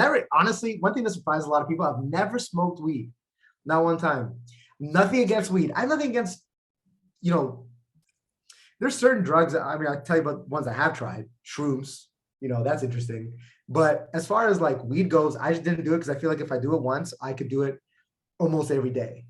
never, honestly, one thing that surprises a lot of people, I've never smoked weed. Not one time. Nothing against weed. I have nothing against, you know, there's certain drugs that, I mean, I'll tell you about ones I have tried. Shrooms, that's interesting. But as far as like weed goes, I just didn't do it because I feel like if I do it once, I could do it almost every day.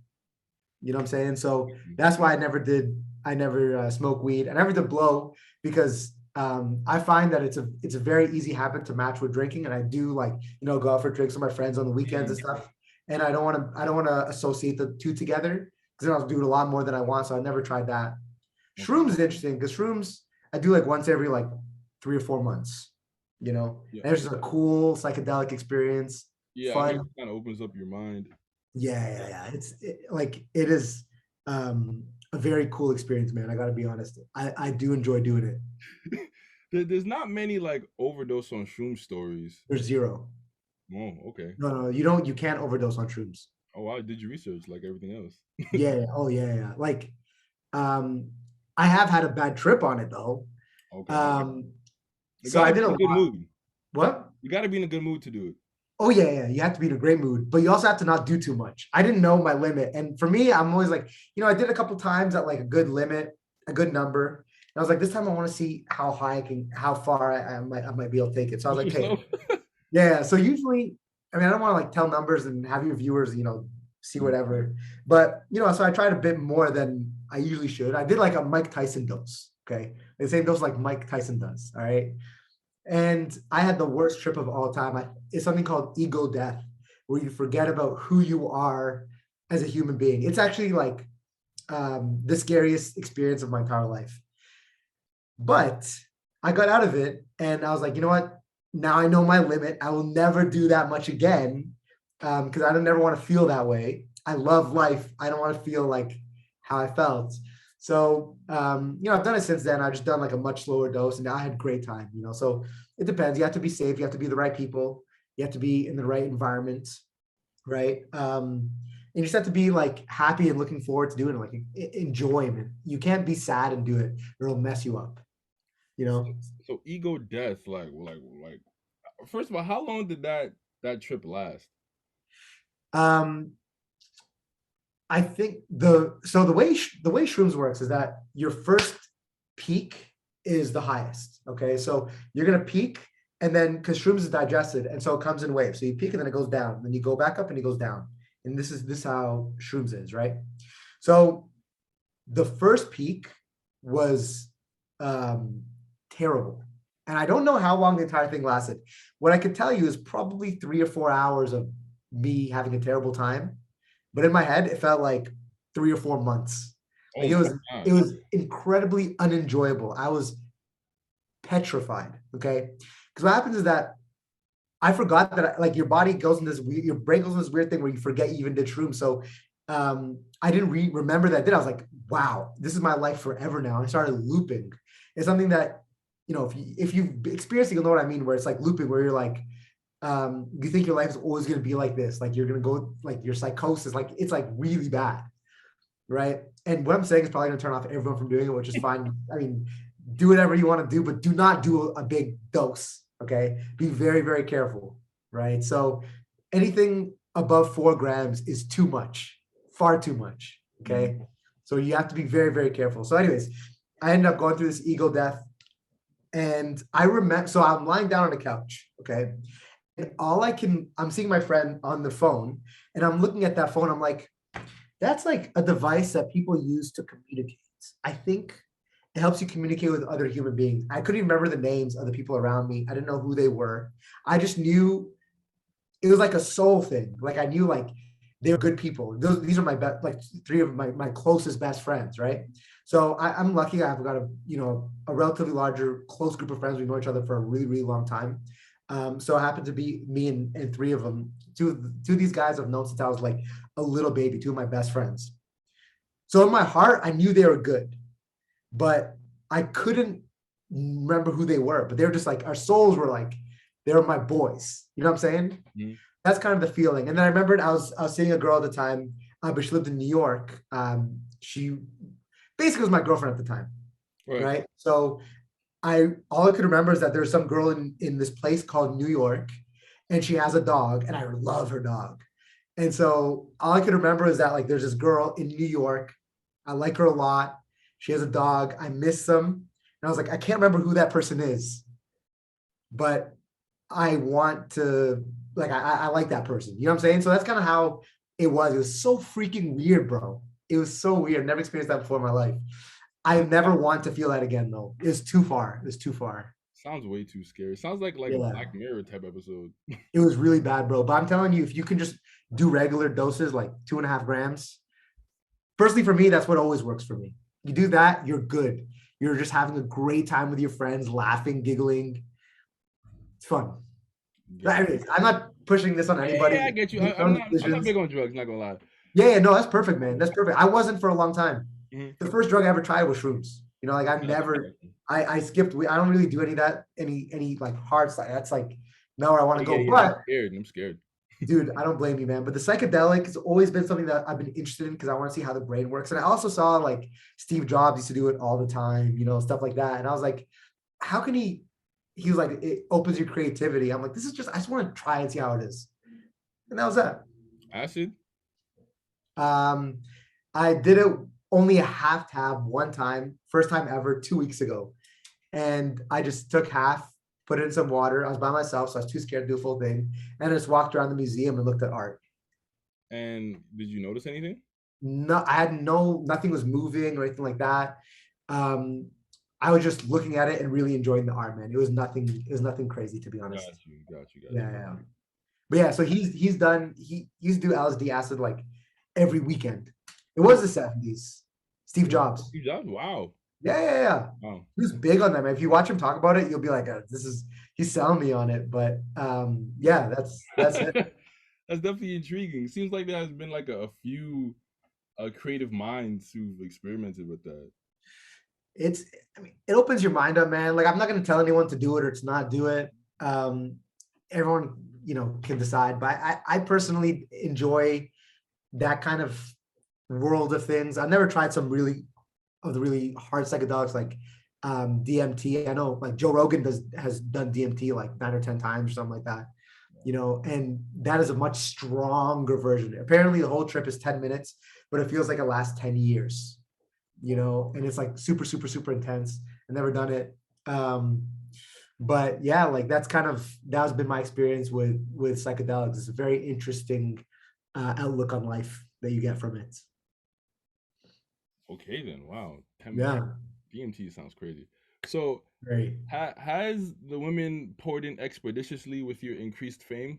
You know what I'm saying? So that's why I never smoke weed. I never did blow because I find that it's a very easy habit to match with drinking. And I do like, go out for drinks with my friends on the weekends and stuff. And I don't want to associate the two together because then I'll do it a lot more than I want. So I never tried that. Okay. Shrooms is interesting because shrooms I do like once every like 3 or 4 months, Yeah. and it's just a cool psychedelic experience, Yeah, I hear it fun. kind of opens up your mind. Yeah. Like it is a very cool experience, man. I gotta be honest. I do enjoy doing it. There's not many like overdose on shroom stories. There's zero. Oh, okay. No, you can't overdose on shrooms. Oh, wow. Did you research like everything else? Yeah. Oh yeah. Like um I have had a bad trip on it though. Okay. Um You so I gotta be did a in a good lot. mood. What? You gotta be in a good mood to do it. Oh yeah. You have to be in a great mood, but you also have to not do too much. I didn't know my limit, and for me, I'm always like, I did a couple times at like a good limit, a good number. And I was like, this time I want to see how far I might be able to take it. So I was Push like, okay, yourself. yeah. So usually, I mean, I don't want to like tell numbers and have your viewers, see Mm. whatever. But so I tried a bit more than I usually should. I did like a Mike Tyson dose. Okay, the same dose like Mike Tyson does. All right. And I had the worst trip of all time. It's something called ego death, where you forget about who you are as a human being. It's actually like the scariest experience of my entire life. But I got out of it and I was like, you know what? Now I know my limit. I will never do that much again because I don't never want to feel that way. I love life. I don't want to feel like how I felt. So, I've done it since then. I've just done like a much slower dose and I had great time. So it depends. You have to be safe. You have to be the right people. You have to be in the right environment. Right. And you just have to be like happy and looking forward to doing it, like enjoyment. You can't be sad and do it, or it'll mess you up, you So, know? so ego death, like. First of all, how long did that trip last? Um, I think the way shrooms works is that your first peak is the highest. Okay, so you're gonna peak, and then because shrooms is digested, and so it comes in waves. So you peak and then it goes down, and then you go back up and it goes down. And this how shrooms is, right? So the first peak was um, terrible, and I don't know how long the entire thing lasted. What I could tell you is probably 3 or 4 hours of me having a terrible time, but in my head, it felt like 3 or 4 months. Oh Like my it god. was incredibly unenjoyable. I was petrified. Okay, because what happens is that I forgot that like your body goes in this weird, your brain goes in this weird thing where you forget you even did shrooms. So I didn't remember that. Then I was like, wow, this is my life forever now. I started looping. It's something that if you've experienced it, you'll know what I mean. Where it's like looping, where you're like you think your life is always going to be like this, like you're going to go like your psychosis, like it's like really bad, right? And what I'm saying is probably going to turn off everyone from doing it, which is fine. I mean, do whatever you want to do, but do not do a big dose. Okay, be very very careful, right? So anything above 4 grams is too much, far too much. Mhm. Okay, so you have to be very very careful. So, anyways, I ended up going through this ego death, and I remember. So I'm lying down on the couch. Okay, and I'm seeing my friend on the phone, and I'm looking at that phone. I'm like, that's like a device that people use to communicate. I think it helps you communicate with other human beings. I couldn't even remember the names of the people around me. I didn't know who they were. I just knew it was like a soul thing. Like I knew like they were good people. These are my best, like three of my closest best friends, right? So I'm lucky. I've got a relatively larger close group of friends. We know each other for a really really long time. So it happened to be me and three of them. Two of these guys I've known since I was like a little baby. Two of my best friends. So in my heart, I knew they were good, but I couldn't remember who they were. But they were just like our souls were like they were my boys. You know what I'm saying? Mhm. That's kind of the feeling. And then I remembered I was seeing a girl at the time, but she lived in New York. She basically was my girlfriend at the time, Right. right? So I all I could remember is that there was some girl in this place called New York, and she has a dog, and I love her dog. And so all I can remember is that like there's this girl in New York. I like her a lot. She has a dog. I miss them. And I was like, I can't remember who that person is, but I want to like I like that person. You know what I'm saying? So that's kind of how it was. It was so freaking weird, bro. It was so weird. Never experienced that before in my life. I never want to feel that again though. It's too far. It's too far. Sounds way too scary. Sounds like a Yeah. Black Mirror type episode. It was really bad, bro. But I'm telling you, if you can just do regular doses, like 2.5 grams, personally for me, that's what always works for me. You do that, you're good. You're just having a great time with your friends, laughing, giggling. It's fun. But Got anyways, I'm not pushing this on Yeah, anybody. yeah, I get you. Make your I'm own not decisions. big on drugs. Not gonna lie. Yeah, yeah, no, that's perfect, man. That's perfect. I wasn't for a long time. Mhm. The first drug I ever tried was shrooms. You know, like I've Got you, never, got you. I skipped. I don't really do any of that, any like hard stuff. That's like not where I want to Yeah, go. yeah, yeah. I'm But scared. I'm scared. dude, I don't blame you, man. But the psychedelic has always been something that I've been interested in because I want to see how the brain works. And I also saw like Steve Jobs used to do it all the time, you know, stuff like that. And I was like, how can he? He was like, it opens your creativity. I'm like, this is just, I just want to try and see how it is. And that was that. Acid. Um, I did it only a half tab one time, first time ever, 2 weeks ago. And I just took half, put it in some water. I was by myself, so I was too scared to do the full thing. And I just walked around the museum and looked at art. And did you notice anything? No, I had nothing was moving or anything like that. Um, I was just looking at it and really enjoying the art, man. It was nothing crazy to be honest. Got you. Got you. Got Yeah, you. yeah. But yeah, so he used to do LSD acid like every weekend. It was Who? the 70s. Steve Jobs. Steve Jobs? Wow. Yeah, yeah, yeah. Wow. He was big on that, man. If you watch him talk about it, you'll be like, this is he's selling me on it. But yeah, that's it. That's definitely intriguing. Seems like there has been like a few creative minds who've experimented with that. It's I mean, it opens your mind up, man. Like I'm not gonna tell anyone to do it or to not do it. Um, everyone, you know, can decide. But I personally enjoy that kind of world of things. I've never tried some really of the really hard psychedelics like DMT. I know like Joe Rogan has done DMT like 9 or 10 times or something like that, you know, and that is a much stronger version. Apparently, the whole trip is 10 minutes, but it feels like it lasts 10 years, you know, and it's like super, super, super intense. I've never done it. But yeah, like that has been my experience with psychedelics. It's a very interesting outlook on life that you get from it. Okay, then. Wow. 10 minutes. Yeah, DMT sounds crazy. So, great. has the women poured in expeditiously with your increased fame?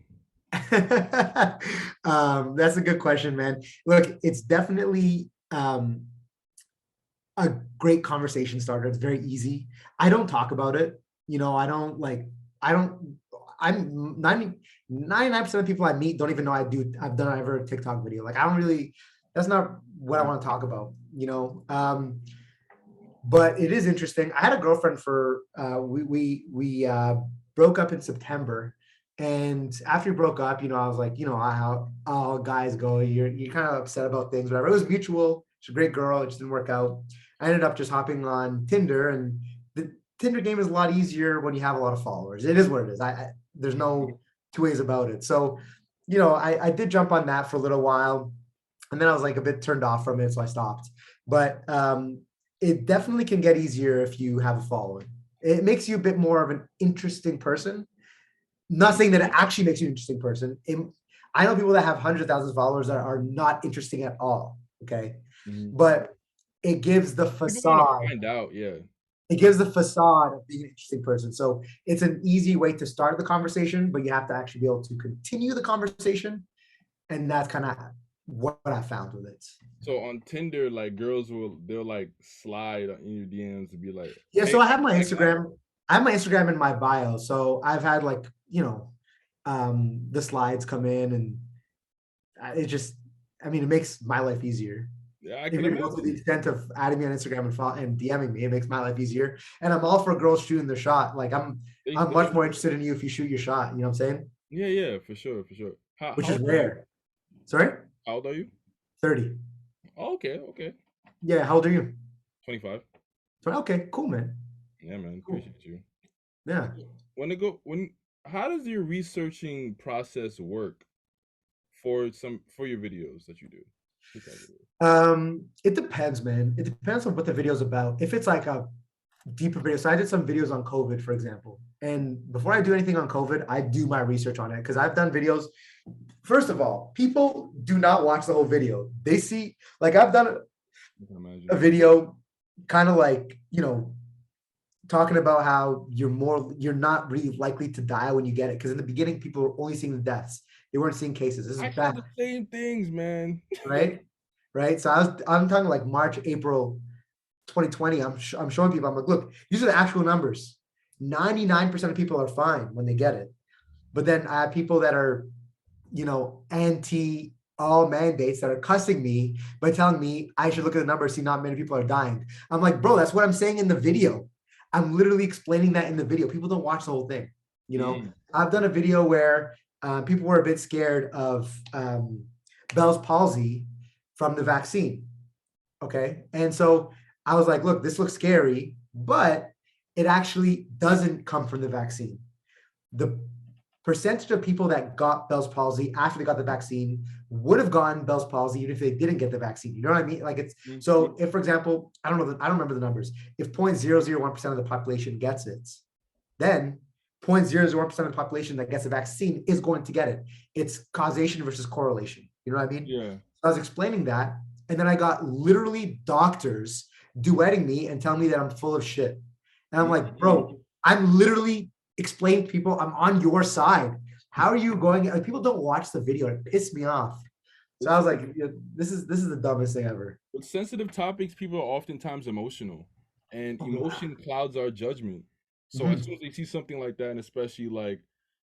That's a good question, man. Look, it's definitely a great conversation starter. It's very easy. I don't talk about it. You know, I don't, I'm 99% of people I meet don't even know I've done ever a TikTok video. Like, I don't really, that's not what I want to talk about, you know? But it is interesting. I had a girlfriend for, we broke up in September. And after we broke up, you know, I was like, you know, how all guys go, you're kind of upset about things, whatever. It was mutual. She's a great girl. It just didn't work out. I ended up just hopping on Tinder, and the Tinder game is a lot easier when you have a lot of followers. It is what it is. There's no two ways about it. So, you know, I did jump on that for a little while, and then I was like a bit turned off from it, so I stopped. But it definitely can get easier if you have a following. It makes you a bit more of an interesting person. Not saying that it actually makes you an interesting person. I know people that have hundreds of thousands of followers that are not interesting at all. Okay. Mhm. But it gives the People want to facade. find out. Yeah. It gives the facade of being an interesting person. So it's an easy way to start the conversation, but you have to actually be able to continue the conversation. And that's kind of what I found with it. So on Tinder, like they'll like slide in your DMs to be like, Yeah, "Hey, so I have my like that." Instagram. I have my Instagram in my bio. So I've had like, you know, the slides come in, and it just, I mean, it makes my life easier. Yeah, I If could you're gonna go to the imagine. extent of adding me on Instagram and DMing me, it makes my life easier. And I'm all for girls shooting their shot. Like I'm much more interested in you if you shoot your shot. You know what I'm saying? Yeah, yeah, for sure, for sure. Which How is old are you? rare. Sorry, How old are you? 30. Oh, okay, okay. Yeah, how old are you? 25. Okay, cool, man. Yeah, man, Cool. appreciate you. Yeah. When it go when how does your researching process work for your videos that you do? TikTok videos? It depends, man. It depends on what the video's about. If it's like a deeper video, so I did some videos on COVID, for example. And before I do anything on COVID, I do my research on it because I've done videos. First of all, people do not watch the whole video. They see, like, I've done I can a imagine. video kind of like, talking about how you're not really likely to die when you get it. Because in the beginning, people were only seeing the deaths. They weren't seeing cases. This is I bad, said the same things, man. right? Right. So I'm talking like March, April 2020. I'm showing people, I'm like, look, these are the actual numbers. 99% of people are fine when they get it. But then I have people that are, anti all mandates that are cussing me by telling me I should look at the numbers, see not many people are dying. I'm like, bro, that's what I'm saying in the video. I'm literally explaining that in the video. People don't watch the whole thing. Mm. I've done a video where people were a bit scared of Bell's palsy from the vaccine. Okay. And so I was like, look, this looks scary, but it actually doesn't come from the vaccine. The percentage of people that got Bell's palsy after they got the vaccine would have gotten Bell's palsy even if they didn't get the vaccine. You know what I mean? Like it's so if, for example, I don't remember the numbers. If 0.001% of the population gets it, then 0.001% of the population that gets the vaccine is going to get it. It's causation versus correlation. You know what I mean? Yeah. So I was explaining that. And then I got literally doctors duetting me and telling me that I'm full of shit. And I'm like, bro, I'm literally explaining to people I'm on your side. How are you going? Like, people don't watch the video. It pissed me off. So I was like, this is the dumbest thing ever. With sensitive topics, people are oftentimes emotional, and emotion clouds our judgment. So as soon as they see something like that, and especially like,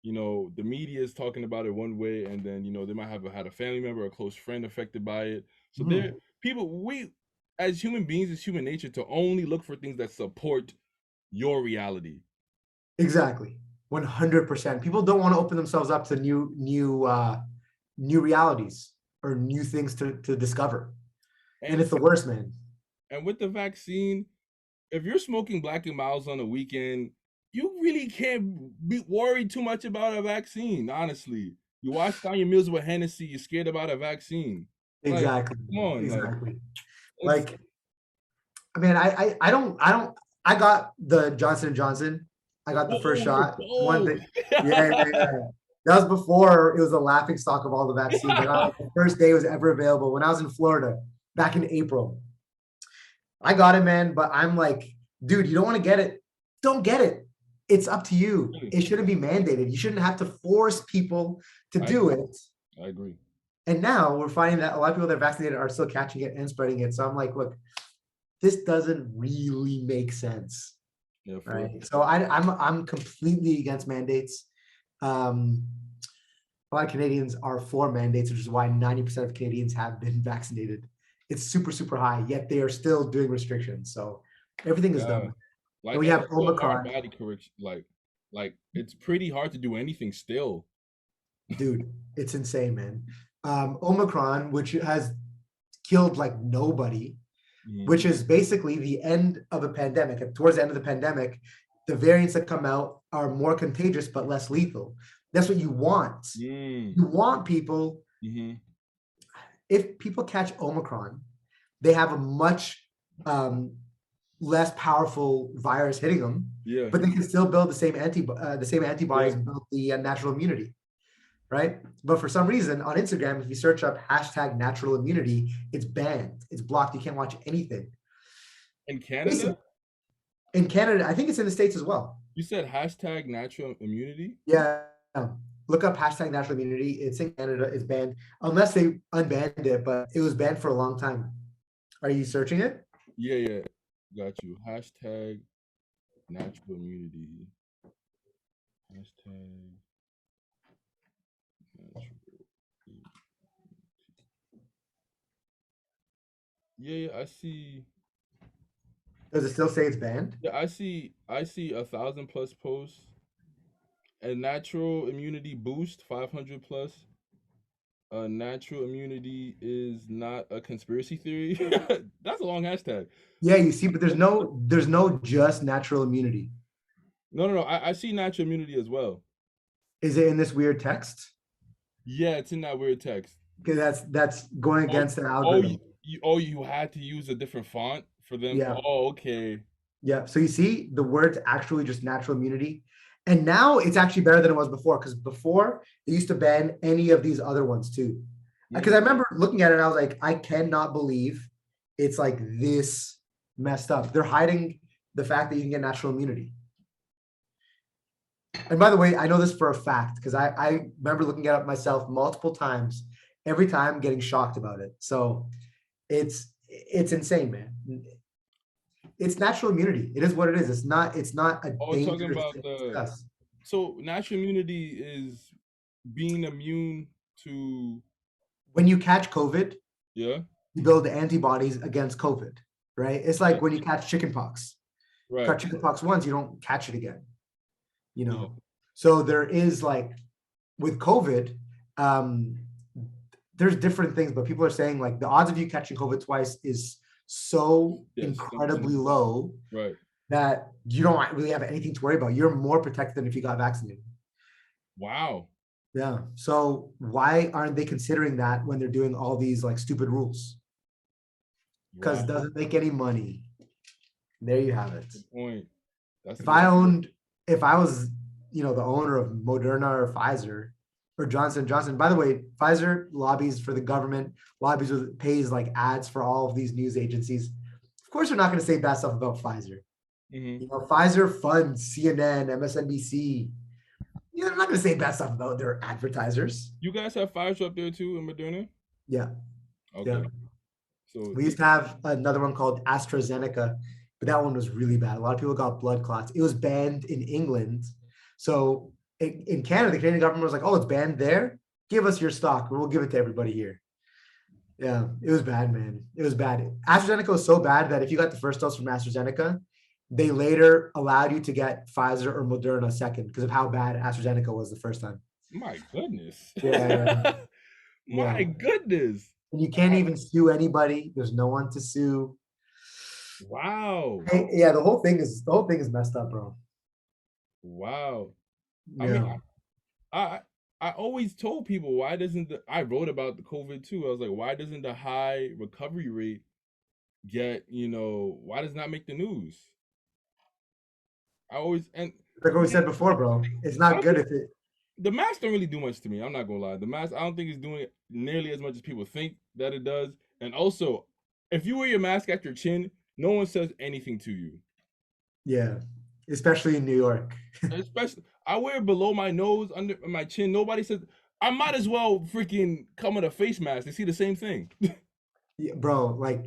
the media is talking about it one way, and then they might have had a family member or a close friend affected by it. So there, we as human beings, it's human nature to only look for things that support your reality. Exactly. 100%. People don't want to open themselves up to new realities or new things to discover. And And it's the worst, man. and with the vaccine, if you're smoking Black and Miles on a weekend, you really can't be worried too much about a vaccine. Honestly, you wash down your meals with Hennessy, you're scared about a vaccine. Like, Exactly. come on, like Exactly. it's Like, I mean, I got the Johnson and Johnson. I got the first we're shot. One both. thing, yeah. That was before it was a laughing stock of all the vaccines. I got it the first day it was ever available when I was in Florida back in April. I got it, man, but I'm like, dude, you don't want to get it. Don't get it. It's up to you. It shouldn't be mandated. You shouldn't have to force people to do it. I agree. And now we're finding that a lot of people that are vaccinated are still catching it and spreading it. So I'm like, look, this doesn't really make sense. Yeah, Right. So I'm completely against mandates. A lot of Canadians are for mandates, which is why 90% of Canadians have been vaccinated. It's super, super high, yet they are still doing restrictions. So everything is dumb. And we and have it's so hard Omicron. body correction. Like it's pretty hard to do anything still. Dude, it's insane, man. Omicron, which has killed like nobody, which is basically the end of a pandemic. Towards the end of the pandemic, the variants that come out are more contagious but less lethal. That's what you want. You want people, if people catch Omicron, they have a much less powerful virus hitting them, but they can still build the same antibodies, build the natural immunity, right? But for some reason on Instagram, if you search up hashtag natural immunity, it's banned, it's blocked. You can't watch anything. In Canada? In Canada, I think it's in the States as well. You said hashtag natural immunity? Yeah. Look up hashtag natural immunity. It's in Canada. It's banned unless they unbanned it, but it was banned for a long time. Are you searching it? Yeah. Got you. Hashtag natural immunity. Hashtag natural immunity. Yeah, I see. Does it still say it's banned? Yeah, I see 1,000 plus posts. A natural immunity boost, 500 plus. Natural immunity is not a conspiracy theory. That's a long hashtag. Yeah, you see, but there's no just natural immunity. No. I see natural immunity as well. Is it in this weird text? Yeah, it's in that weird text. Okay, that's going Oh, against their oh, algorithm. you had to use a different font for them. Yeah. Oh, okay. Yeah. So you see, the word's actually just natural immunity. And now it's actually better than it was before, because before they used to ban any of these other ones too. Because I remember looking at it and I was like, I cannot believe it's like this messed up. They're hiding the fact that you can get natural immunity. And by the way, I know this for a fact because I remember looking at it myself multiple times, every time getting shocked about it. So it's insane, man. It's natural immunity. It is what it is. It's not a Oh, talking dangerous about thing to discuss. so natural immunity is being immune to, When you catch COVID, yeah, you build antibodies against COVID, right? It's like right, when you catch chickenpox. right, Catch chickenpox once, you don't catch it again, you yeah, know. So there is like with COVID, um, there's different things, but people are saying like the odds of you catching COVID twice is so yes, incredibly low right. that you don't really have anything to worry about. You're more protected than if you got vaccinated. Wow, Yeah. So why aren't they considering that when they're doing all these like stupid rules? Because wow. it doesn't make any money. There you have it. Good point. That's a If good I point. owned, if I was, the owner of Moderna or Pfizer or Johnson Johnson. By the way, Pfizer lobbies for the government, lobbies with pays like ads for all of these news agencies. Of course, they're not going to say bad stuff about Pfizer. Hmm. Pfizer funds CNN, MSNBC. They're not going to say bad stuff about their advertisers. You guys have Pfizer up there too in Moderna? Yeah, yeah. Okay, so We used to have another one called AstraZeneca, but that one was really bad. A lot of people got blood clots. It was banned in England. So in Canada, the Canadian government was like, oh, it's banned there. Give us your stock. We'll give it to everybody here. Yeah, it was bad, man. It was bad. AstraZeneca was so bad that if you got the first dose from AstraZeneca, they later allowed you to get Pfizer or Moderna second because of how bad AstraZeneca was the first time. my goodness. Yeah, yeah, My yeah. goodness. And you can't even sue anybody. There's no one to sue. Wow. Yeah, the whole thing is messed up, bro. Wow. I mean, Yeah. I I always told people, why doesn't I wrote about the COVID too. I was like, why doesn't the high recovery rate get, why does it not make the news? I always and Like what we man, said before, bro. It's I not don't good think if it. the mask don't really do much to me. I'm not gonna lie. The mask, I don't think it's doing nearly as much as people think that it does. And also, if you wear your mask at your chin, no one says anything to you. Yeah, especially in New York. Especially, I wear it below my nose, under my chin. Nobody says. I might as well freaking come with a face mask. They see the same thing. Yeah, bro, like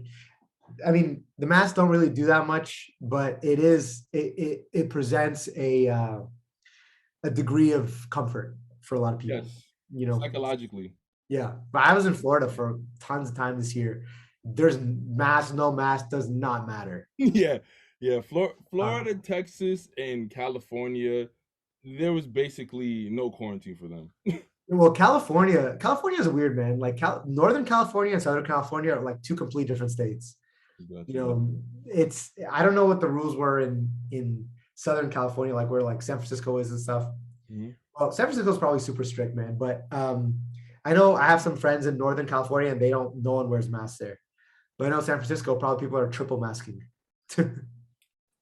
I mean, the masks don't really do that much, but it presents a degree of comfort for a lot of people. Yes, You know, psychologically. yeah. But I was in Florida for tons of time this year. There's mask, no mask does not matter. Yeah, yeah. Uh, Florida, Texas, and California, there was basically no quarantine for them. well, California is weird, man. Like Northern California and Southern California are like two complete different states. Got You you. know, it's I don't know what the rules were in Southern California, like where like San Francisco is and stuff. Hmm. Well, San Francisco is probably super strict, man. But I know I have some friends in Northern California, and they don't. No one wears masks there. But I know San Francisco, probably people are triple masking.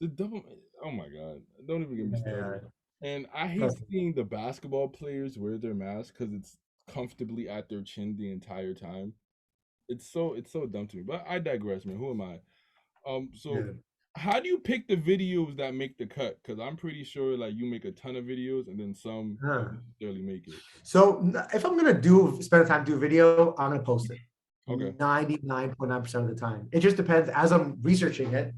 The double. Oh my god! Don't even get me started. Yeah, And I hate trust me. seeing the basketball players wear their mask because it's comfortably at their chin the entire time. It's so dumb to me. But I digress, man. Who am I? So Yeah. how do you pick the videos that make the cut? Because I'm pretty sure like you make a ton of videos and then some don't Huh. necessarily make it. So if I'm gonna spend time to do a video, I'm gonna post it Okay. 99.9% of the time. It just depends as I'm researching it.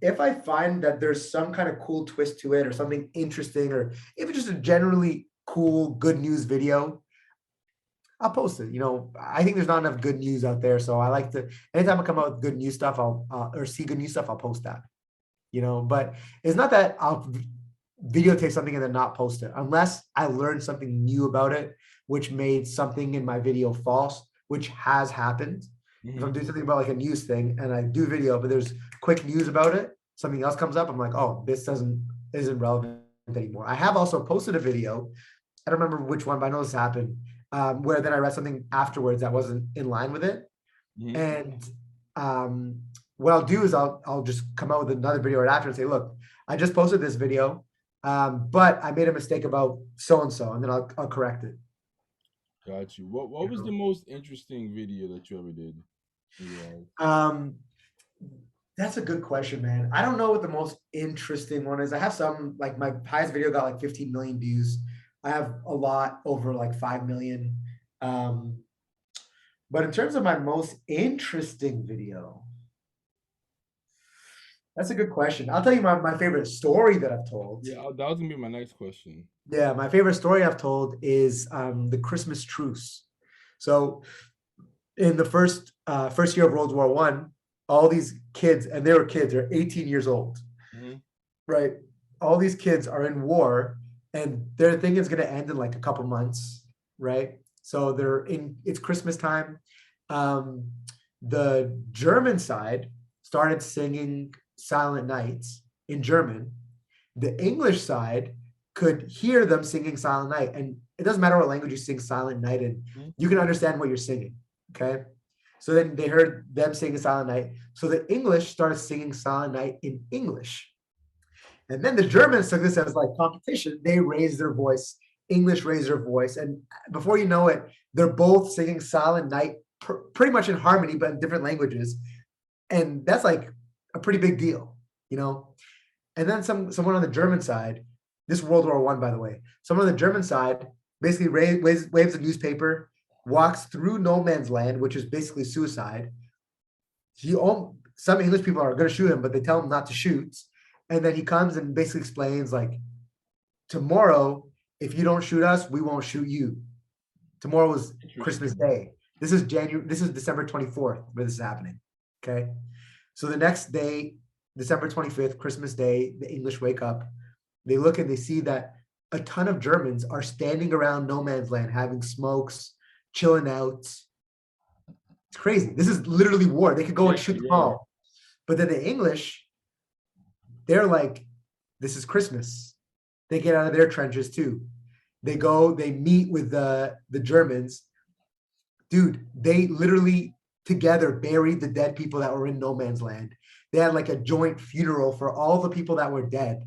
If I find that there's some kind of cool twist to it or something interesting, or if it's just a generally cool, good news video, I'll post it. I think there's not enough good news out there. So I like to, anytime I come out with good news stuff, or see good news stuff, I'll post that. But it's not that I'll videotape something and then not post it unless I learned something new about it, which made something in my video false, which has happened. If I'm Hmm. doing something about like a news thing and I do video, but there's quick news about it, something else comes up, I'm like, oh, this isn't relevant anymore. I have also posted a video I don't remember which one, but I know this happened. Where then I read something afterwards that wasn't in line with it. Hmm. And what I'll do is I'll just come out with another video right after and say, look, I just posted this video, but I made a mistake about so and so, and then I'll correct it. Got you. What You was the know? most interesting video that you ever did in your life? Um, that's a good question, man. I don't know what the most interesting one is. I have some, like my highest video got like 15 million views. I have a lot over like 5 million. Um, but in terms of my most interesting video, that's a good question. I'll tell you my favorite story that I've told. Yeah, that was gonna be my next question. Yeah, my favorite story I've told is the Christmas Truce. So in the first year of World War One, all these kids, and they were kids, they're 18 years old, Hmm. right? All these kids are in war, and their thing is going to end in like a couple months, right? So they're in. It's Christmas time. Um, the German side started singing Silent Nights in German. The English side could hear them singing Silent Night, and it doesn't matter what language you sing Silent Night in, you can understand what you're singing. Okay. So then they heard them singing Silent Night. So the English started singing Silent Night in English. And then the Germans took this as like competition. They raised their voice. English raised their voice. And before you know it, they're both singing Silent Night pretty much in harmony, but in different languages. And that's like a pretty big deal, you know? And then someone on the German side, this World War One, by the way, someone on the German side basically waves a newspaper, walks through no man's land, which is basically suicide. Some English people are going to shoot him, but they tell him not to shoot. And then he comes and basically explains like, tomorrow, if you don't shoot us, we won't shoot you. Tomorrow was Christmas Interesting. Day. This is January. This is December 24th where this is happening. Okay. So the next day, December 25th, Christmas Day, the English wake up. They look and they see that a ton of Germans are standing around no man's land, having smokes, chilling out. It's crazy. This is literally war. They could go and Yeah, shoot them yeah. all. But then the English, they're like, this is Christmas. They get out of their trenches too. They go, they meet with the Germans. Dude, they literally together buried the dead people that were in no man's land. They had like a joint funeral for all the people that were dead.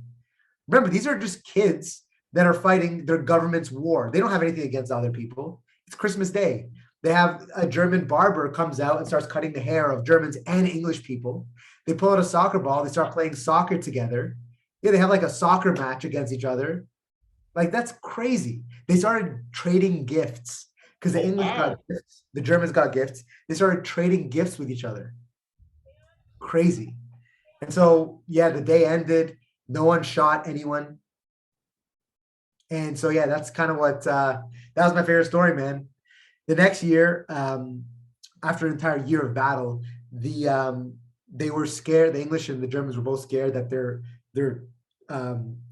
Remember, these are just kids that are fighting their government's war. They don't have anything against other people. It's Christmas Day. They have a German barber comes out and starts cutting the hair of Germans and English people. They pull out a soccer ball. They start playing soccer together. Yeah, they have like a soccer match against each other. Like that's crazy. They started trading gifts because the Oh English got wow. gifts, the Germans got gifts. They started trading gifts with each other. Crazy. And so yeah, the day ended. No one shot anyone. And so yeah, that's kind of what that was my favorite story, man. The next year, after an entire year of battle, they were scared. The English and the Germans were both scared that their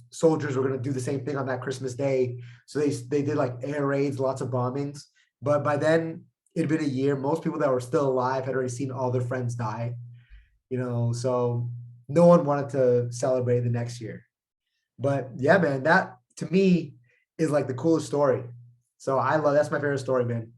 soldiers were going to do the same thing on that Christmas Day. So they did like air raids, lots of bombings. But by then, it'd been a year. Most people that were still alive had already seen all their friends die. You know, so no one wanted to celebrate the next year. But yeah, man, that to me is like the coolest story. So I love that's my favorite story, man.